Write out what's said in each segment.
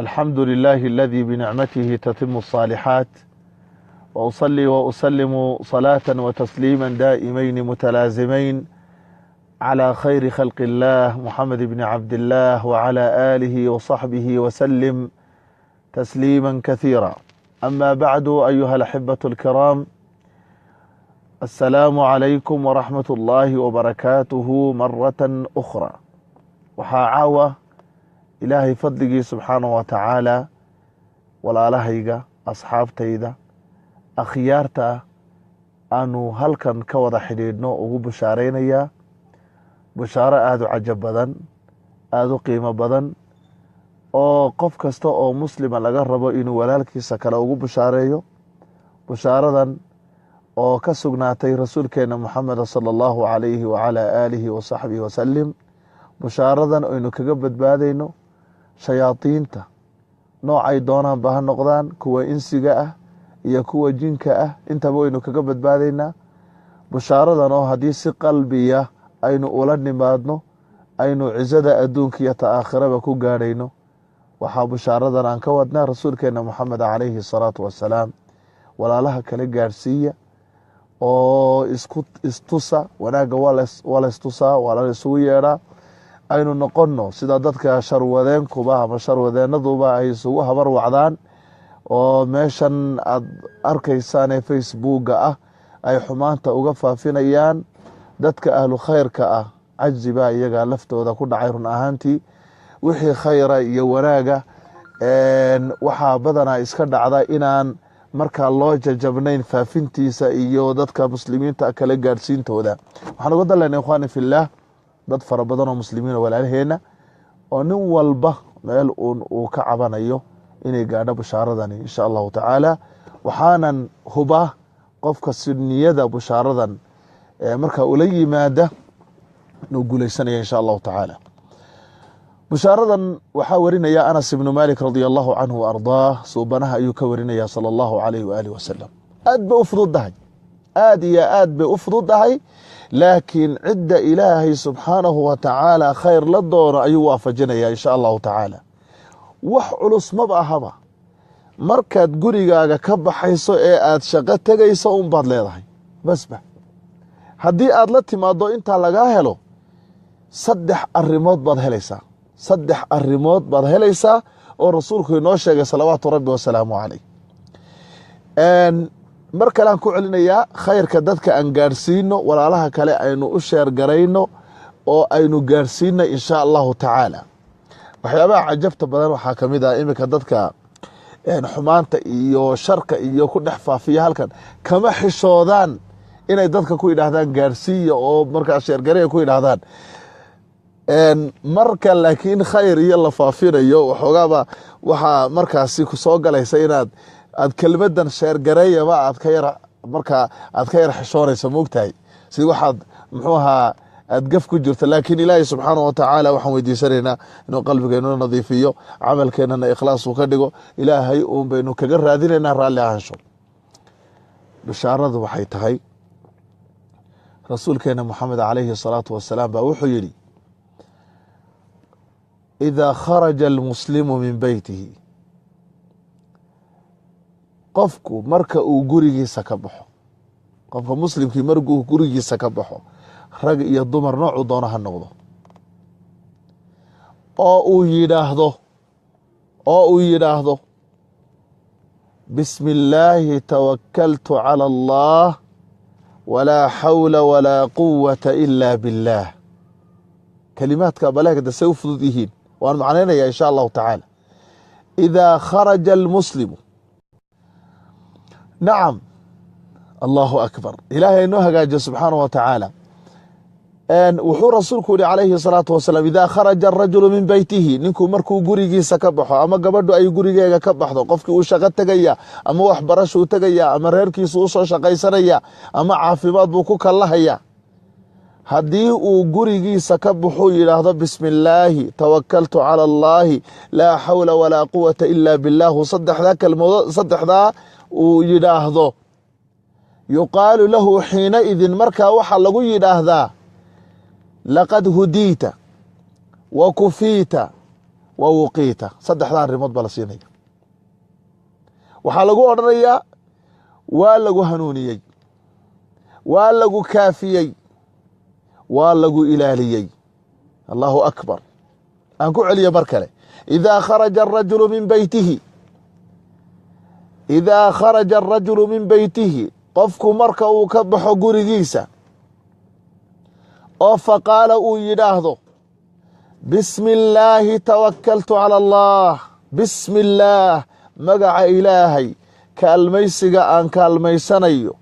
الحمد لله الذي بنعمته تتم الصالحات، وأصلي وأسلم صلاة وتسليما دائمين متلازمين على خير خلق الله محمد بن عبد الله وعلى آله وصحبه وسلم تسليما كثيرا. أما بعد أيها الأحبة الكرام، السلام عليكم ورحمة الله وبركاته مرة أخرى. وحاعاوة إلهي فضلقي سبحانه وتعالى walaalahayga asxaabtayda akhyaarta aanu halkan ka wada xidhiidhno ugu bushaaraynayaa bushaaro aada u cajab badan, aada u qiimo badan, oo qof kasta oo muslima laga rabo inuu walaalkiisa kale ugu bushaareeyo. bushaaradan oo ka sugnaatay rasuulkeena muxameda sala allahu calayhi wacalaa aalihi wasaxbihi wasalim. bushaaradan aynu kaga badbaadayno shayaadiinta noocay doonaanba ha noqdaan, kuwa insiga ah iyo kuwa jinka ah, intaba waynu kaga badbaadaynaa. bushaaradan oo haddii si qalbiya aynu ula nimaadno aynu cisada adduunka iyo ta aakhiraba ku gaadhayno. waxaa bushaaradan aan ka wadnaa rasuulkeena moxamed calayhi salaatu wasalaam. walaalaha kale gaadhsiiya oo istusa, wanaagga waa la istusaa, waa la isugu yeedhaa. aynu noqonno sida dadka sharwadeenkuba ama sharwadeenaduba ay isugu habar wacdaan, oo meeshan aad arkaysaan ee facebooka ah ay xumaanta uga faafinayaan. dadka ahlu khayrka ah cajzi baa iyaga laftooda ku dhacay. run ahaantii wixii khayra iyo wanaaga waxaa badanaa iska dhacda inaan markaa loo jajabnayn faafintiisa iyo dadka muslimiinta kala gaadhsiintooda. waxaan uga dallayna ikhwaani fillaah dad fara badan oo muslimiin oo walaalaheena oo nin walba meel uu ka cabanayo inay gaadho bushaaradani insha allahu tacaala. waxaanan hubaa qofka niyada bushaaradan markaa ula yimaada inuu guulaysanaya insha allahu tacaala. bushaaradan waxaa warinaya anas ibnu malik radia allahu canhu waardaah. suubanaha ayuu ka warinaya sala allahu calayhi waaalih wasalam. aad bay u fududdahay, aad iyo aad bay u fududdahay, laakiin cidda ilaahay subxaanahu wa tacaala khayr la doono ayuu waafajinaya insha allahu tacaala. wax culus maba ahaba. markaad gurigaaga ka baxayso ee aad shaqo tegayso unbaad leedahay basba. haddii aad la timaado intaa lagaa helo 3 arrimood baad helaysaa. 3 arrimood baad helaysaa oo rasuulku inoo sheegay salawaatu rabbi wasalaamu calayh. mar kale aan ku celinayaa khayrka dadka aan gaadhsiino, walaalaha kale aynu u sheergarayno oo aynu gaadhsiino insha allahu tacaala. waxyaabaha cajabta badan waxaa ka mid ah iminka dadka xumaanta iyo sharka iyo ku dhex faafiya halkan kama xishoodaan inay dadka ku yidhaahdaan gaadhsiiya oo markaa sheergaraya ku yidhaahdaan. marka laakiin khayr iyo la faafinayo waxoogaaba waxaa markaasi ku soo galaysa inaad kelmadan sheergareeyaba aad ka yar xishoonayso, moogtahay si waxaad muxuu ahaa aad gaf ku jirto. laakiin ilaahay subxaanahu wa tacaala waxaan weydiisanaynaa inuu qalbigeennuna nadiifiyo, camalkeennana ikhlaas uu ka dhigo. ilaahay uun baynu kaga raadinaynaa raalli ahaansho. bishaaradu waxay tahay rasuulkeena moxamed calayhi salaatu wasalaam baa wuxuu yidhi idaa kharaja almuslimu min beytihi, qofku marka uu gurigiisa ka baxo, qofka muslimkii markuu gurigiisa ka baxo, rag iyo dumar noocuu doono ha noqdo, oo uu yidhaahdo bismi illaahi tawakaltu cala allah walaa xawla walaa quwata ila billaah. kalimaadka balaagda say u fudud yihiin waan macnaynaya insha allahu tacaala. idaa kharaja almuslimu, nacam, allahu akbar. ilaahay noo hagaajiyo subxaanahu wa tacaala. wuxuu rasuulku yihi calayhi salaatu wasalaam idaa kharaja arajulu min beytihi, ninkuu markuu gurigiisa ka baxo ama gabadhu ay gurigeega ka baxdo, qofkii uu shaqo tegaya ama waxbarashuu tegaya ama reerkiisu usoo shaqaysanaya ama caafimaad buu ku kallahaya, haddii uu gurigiisa ka baxuu yidhaahdo bismi illaahi tawakaltu cala allaahi laa xawla walaa quwata ila billahu, saddexdaa kelmadood saddexdaa uu yidhaahdo, yuqaalu lahu xiina idin, markaa waxaa lagu yidhaahdaa laqad hudiita wa kufiita wa wuqiita saddexdaa arrimood baa la siinaya. waxaa lagu odhanayaa waa lagu hanuuniyey, waa lagu kaafiyey, waa lagu ilaaliyey. allahu akbar. aan ku celiyo mar kale. idaa kharaja arajulu min beytihi qofku marka uu ka baxo gurigiisa oo faqaala uu yidhaahdo bismi illaahi tawakaltu cala allah, bismi illaah, magaca ilaahay kaalmaysiga aan kaalmaysanayo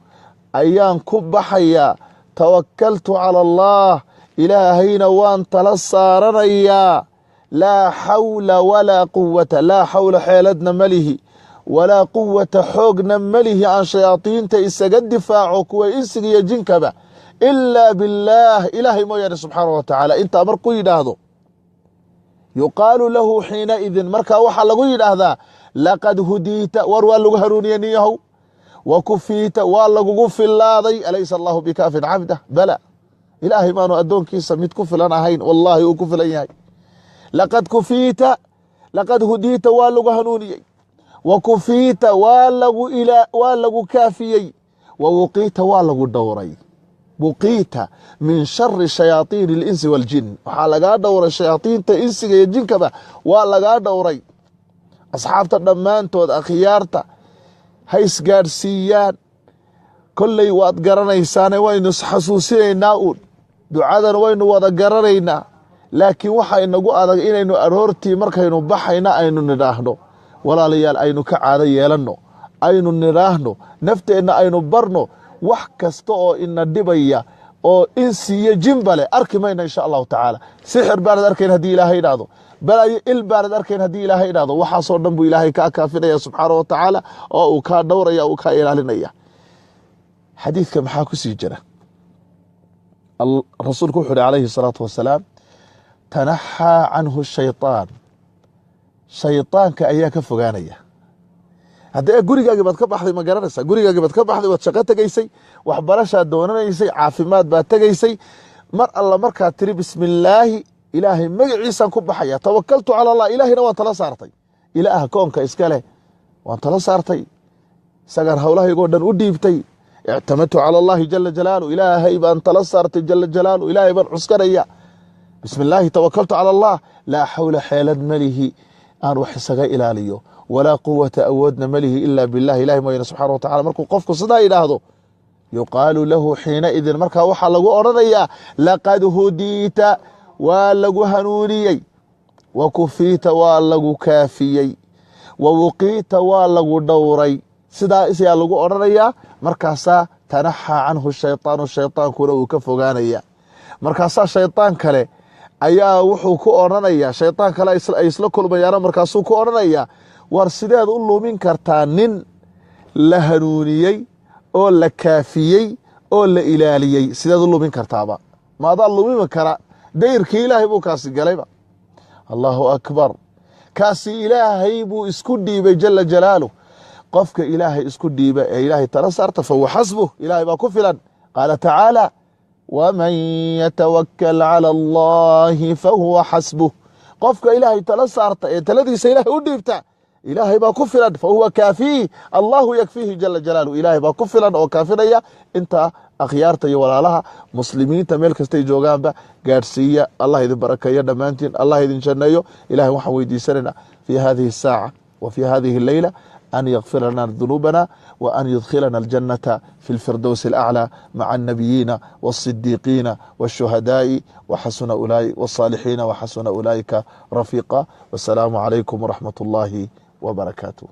ayaan ku baxayaa, tawakaltu cala allah, ilaahayna waan tala saaranayaa, laa xawla walaa quwata, laa xawla xeeladna malihi, walaa quwata xoogna malihi aan shayaadiinta isaga difaaco kuwa insiga iyo jinkaba ilaa billaah, ilaahay mooyaane subxaanahu wa tacaala. intaa markuu yidhaahdo yuqaalu lahu xiinaidin, markaa waxaa lagu yidhaahdaa laqad hudiita, war waa lagu hanuuniye nin yahow, wa kufiita waa lagugu filaaday, alaysa allahu bikaafin cabdah, bala ilaahay maanu addoonkiisa mid ku filan ahayn, wallaahi uu ku filan yahay. laqad kufiita, laqad hudiita waa lagu hanuuniyey, wa kufiita waa lagu kaafiyey, wa wuqiita waa lagu dhowray. wuqiita min shari shayaaiin اlinsi waاljin, waxaa lagaa dhowray shayaaiinta insiga iyo jinkaba waa lagaa dhowray. asxaabta dhammaantood akhyaarta ha isgaadhsiiyaan, kolley waad garanaysaane waynu isxasuusinaynaa uun, ducadan waynu wada garanaynaa, laakiin waxaa inagu adag inaynu aroortii markaynu baxayna aynu nidhaahno walaalayaal aynu ka caado yeelanno, aynu nidhaahno nafteenna aynu barno wax kasta oo ina dhibaya oo insiyo jinba leh arki mayna insha allahu tacaala. sixir baanad arkayn haddii ilaahay idhaahdo, balaayo il baanad arkayn haddii ilaahay idhaahdo, waxaasoo dhan buu ilaahay kaa kaafinaya subxaana wa tacaala oo uu kaa dhowraya, uu kaa ilaalinaya. xadiidka maxaa ku sii jira? rasuulku wuxu uhi calayhi الsalaatu wasalaam tanaxaa canhu shayطaan, shayطaanka ayaa ka fogaanaya. haddee gurigaagii baad ka baxday, ma garanaysaa, gurigaagii baad ka baxday, waad shaqo tegaysay, waxbarashaad doonanaysay, caafimaad baad tegaysay, mar alla markaad tiri bismi illaahi, ilaahay magaciisaan ku baxaya, tawakaltu cala allah, ilaahayna waan tala saartay, ilaaha koonka iska leh waan tala saartay, isagaan howlahaygoo dhan u dhiibtay, ictamadtu cala allahi jala jalaalu, ilaahay baan tala saartay jala jalaalu, ilaahay baan cuskanaya, bismi illaahi tawakaltu cala allah, laa xawla xeelad malihi aan wax isaga ilaaliyo, walaa quwata awoodna malihi ilaa bilah, ilahi mooyane subxana wa tacala. markuu qofku sidaa yidhaahdo yuqaalu lahu xiinaidin, markaa waxaa lagu odhanayaa laqad hudiita, waa lagu hanuuniyey, wa kufiita waa lagu kaafiyey, wa wuqiita waa lagu dhowray. sidaa isayaa lagu odhanayaa, markaasaa tanaxaa canhu shayطaanu, shayطaankuna uu ka fogaanaya. markaasaa shayطaan kale ayaa wuxuu ku odhanayaa, shayطaan kale ay isla kulmayaano, markaasuu ku odhanayaa war sideed u lumin kartaa nin la hanuuniyey oo la kaafiyey oo la ilaaliyey, sideed u lumin kartaaba? maadaa lumimi kara? dayrkii ilaahay buu kaasi galayba. allahu akbar. kaasi ilaahay buu isku dhiibay jala jalaaluh. qofka ilaahay isku dhiiba ee ilaahay tala saarta fahuwa xasbuh, ilaahay baa ku filan. qaala tacaala waman yatawakal cala allahi fahuwa xasbuh. qofka ilaahay tala saarta ee taladiisa ilaahay u dhiibta, ilaahay baa ku filan. fahuwa kaafiih, allahu yakfiihi jala jalaaluh, ilaahay baa ku filan oo kaafinaya. intaa akhyaarta iyo walaalaha muslimiinta meel kastay joogaanba gaadhsiiya. allah idin barakeeyo dhammaantiin, allah idin janneeyo. ilahay waxaan weydiisanaynaa fii hadihi الsaaca wa fii hadihi الleyla أن يغفر لنا ذنوبنا وأن يدخلنا الجنة في الفردوس الأعلى مع النبيين والصديقين والشهداء وحسن أولئك والصالحين وحسن أولئك رفيقا. والسلام عليكم ورحمة الله وبركاته.